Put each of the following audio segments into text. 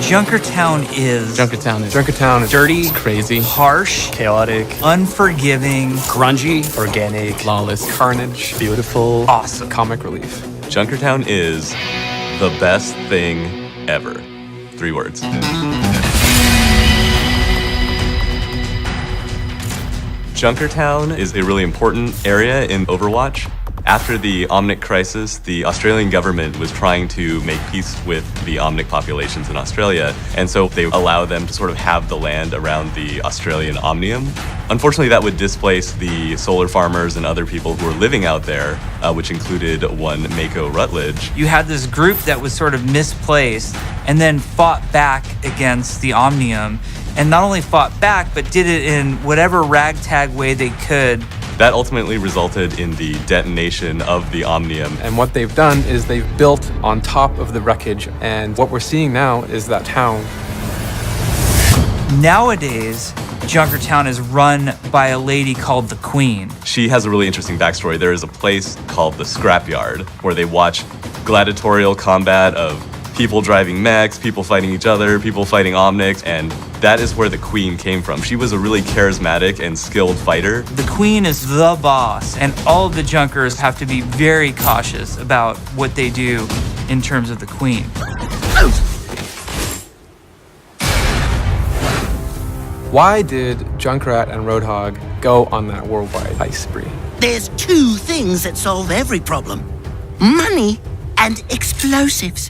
Junkertown is dirty, it's crazy, harsh, chaotic, unforgiving, grungy, organic, flawless, carnage, beautiful, awesome, comic relief. Junkertown is the best thing ever. 3 words. Junkertown is a really important area in Overwatch. After the Omnic crisis, the Australian government was trying to make peace with the Omnic populations in Australia, and so they allow them to sort of have the land around the Australian Omnium. Unfortunately, that would displace the solar farmers and other people who were living out there, which included one Mako Rutledge. You had this group that was sort of misplaced and then fought back against the Omnium, and not only fought back, but did it in whatever ragtag way they could. That ultimately resulted in the detonation of the Omnium. And what they've done is they've built on top of the wreckage, and what we're seeing now is that town. Nowadays, Junkertown is run by a lady called the Queen. She has a really interesting backstory. There is a place called the Scrapyard where they watch gladiatorial combat of people driving mechs, people fighting each other, people fighting Omnics, and that is where the Queen came from. She was a really charismatic and skilled fighter. The Queen is the boss, and all of the Junkers have to be very cautious about what they do in terms of the Queen. Why did Junkrat and Roadhog go on that worldwide heist spree? There's 2 things that solve every problem: money and explosives.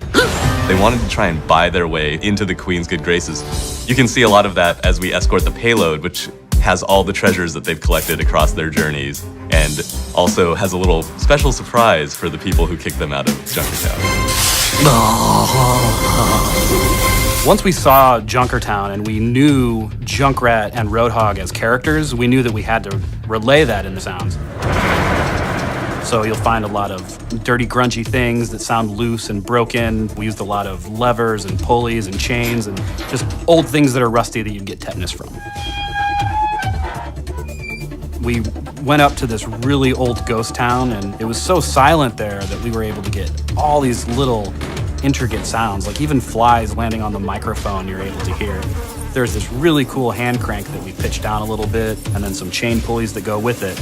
They wanted to try and buy their way into the Queen's good graces. You can see a lot of that as we escort the payload, which has all the treasures that they've collected across their journeys, and also has a little special surprise for the people who kicked them out of Junkertown. Once we saw Junkertown and we knew Junkrat and Roadhog as characters, we knew that we had to relay that in the sounds. So you'll find a lot of dirty, grungy things that sound loose and broken. We used a lot of levers and pulleys and chains and just old things that are rusty that you'd get tetanus from. We went up to this really old ghost town, and it was so silent there that we were able to get all these little intricate sounds, like even flies landing on the microphone you're able to hear. There's this really cool hand crank that we pitched down a little bit, and then some chain pulleys that go with it.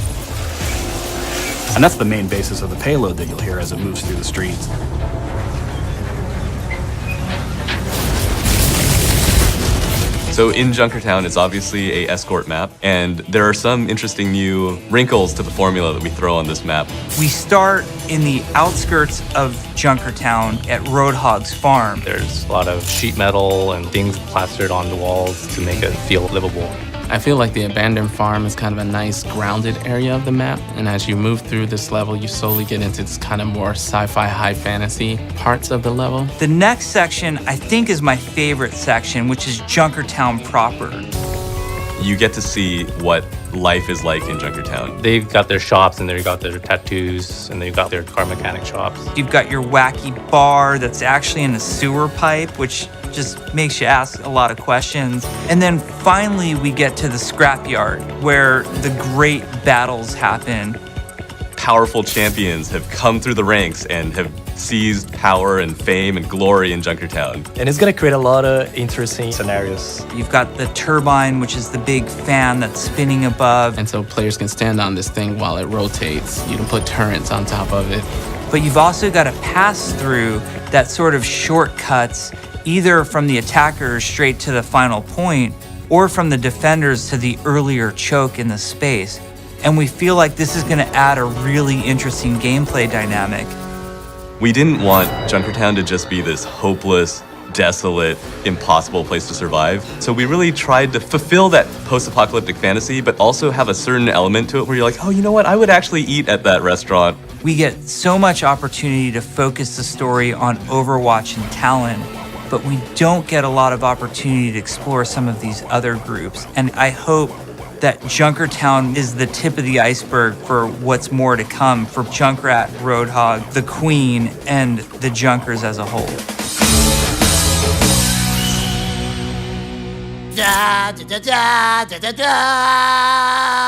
And that's the main basis of the payload that you'll hear as it moves through the streets. So in Junkertown, it's obviously a escort map, and there are some interesting new wrinkles to the formula that we throw on this map. We start in the outskirts of Junkertown at Roadhog's farm. There's a lot of sheet metal and things plastered on the walls to make it feel livable. I feel like the abandoned farm is kind of a nice grounded area of the map, and as you move through this level, you slowly get into this kind of more sci-fi high fantasy parts of the level. The next section I think is my favorite section, which is Junkertown proper. You get to see what life is like in Junkertown. They've got their shops, and they've got their tattoos, and they've got their car mechanic shops. You've got your wacky bar that's actually in a sewer pipe, which just makes you ask a lot of questions. And then finally we get to the scrapyard where the great battles happen. Powerful champions have come through the ranks and have seized power and fame and glory in Junkertown. And it's gonna create a lot of interesting scenarios. You've got the turbine, which is the big fan that's spinning above. And so players can stand on this thing while it rotates. You can put turrets on top of it. But you've also got to pass through that sort of shortcuts, either from the attackers straight to the final point, or from the defenders to the earlier choke in the space. And we feel like this is going to add a really interesting gameplay dynamic. We didn't want Junkertown to just be this hopeless, desolate, impossible place to survive. So we really tried to fulfill that post-apocalyptic fantasy, but also have a certain element to it where you're like, oh, you know what? I would actually eat at that restaurant. We get so much opportunity to focus the story on Overwatch and Talon, but we don't get a lot of opportunity to explore some of these other groups. And I hope that Junkertown is the tip of the iceberg for what's more to come for Junkrat, Roadhog, the Queen, and the Junkers as a whole. Da da da da da da da.